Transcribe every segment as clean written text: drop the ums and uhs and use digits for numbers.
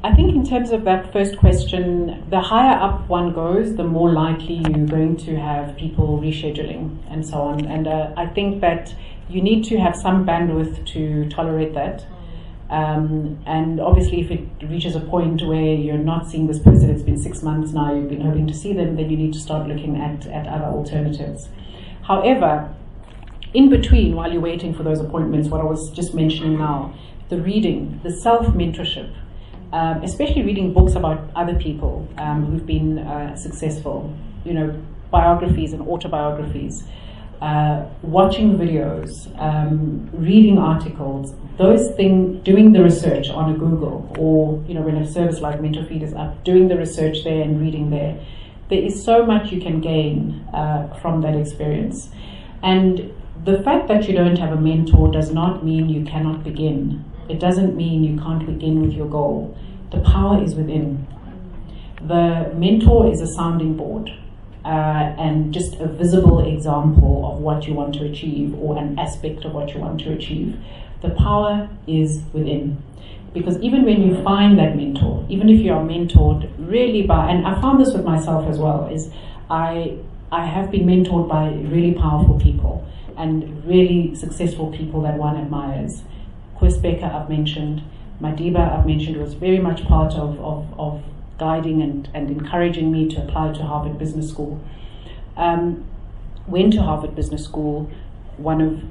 I think in terms of that first question, the higher up one goes, the more likely you're going to have people rescheduling and so on. And I think that you need to have some bandwidth to tolerate that. And obviously if it reaches a point where you're not seeing this person, it's been 6 months now, you've been hoping to see them, then you need to start looking at other alternatives. However, in between, while you're waiting for those appointments, what I was just mentioning now, the reading, the self-mentorship, especially reading books about other people who've been successful, you know, biographies and autobiographies, watching videos, reading articles, those things, doing the research on a Google, or, you know, when a service like MentorFeed is up, doing the research there and reading there. There is so much you can gain from that experience. And the fact that you don't have a mentor does not mean you cannot begin. It doesn't mean you can't begin with your goal. The power is within. The mentor is a sounding board and just a visible example of what you want to achieve, or an aspect of what you want to achieve. The power is within. Because even when you find that mentor, even if you are mentored really by, and I found this with myself as well, is I have been mentored by really powerful people and really successful people that one admires. Chris Becker, I've mentioned. Madiba, I've mentioned, was very much part of guiding and encouraging me to apply to Harvard Business School. Went to Harvard Business School, one of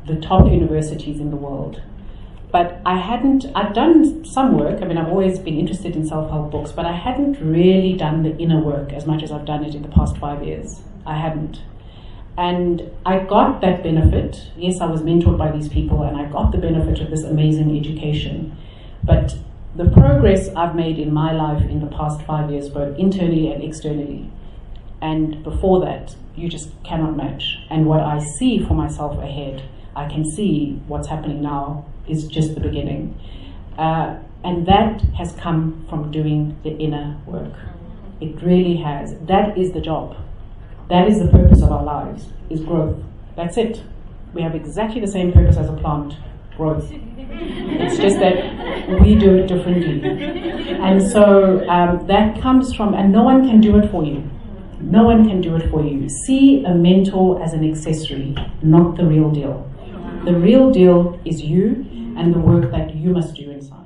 the top universities in the world. But I'd done some work. I mean, I've always been interested in self-help books, but I hadn't really done the inner work as much as I've done it in the past 5 years. I hadn't. And I got that benefit. Yes, I was mentored by these people and I got the benefit of this amazing education. But the progress I've made in my life in the past 5 years, both internally and externally, and before that, you just cannot match. And what I see for myself ahead, I can see what's happening now is just the beginning. And that has come from doing the inner work. It really has. That is the job. That is the purpose of our lives, is growth. That's it. We have exactly the same purpose as a plant, growth. It's just that we do it differently. And so that comes from, and no one can do it for you. No one can do it for you. See a mentor as an accessory, not the real deal. The real deal is you and the work that you must do inside.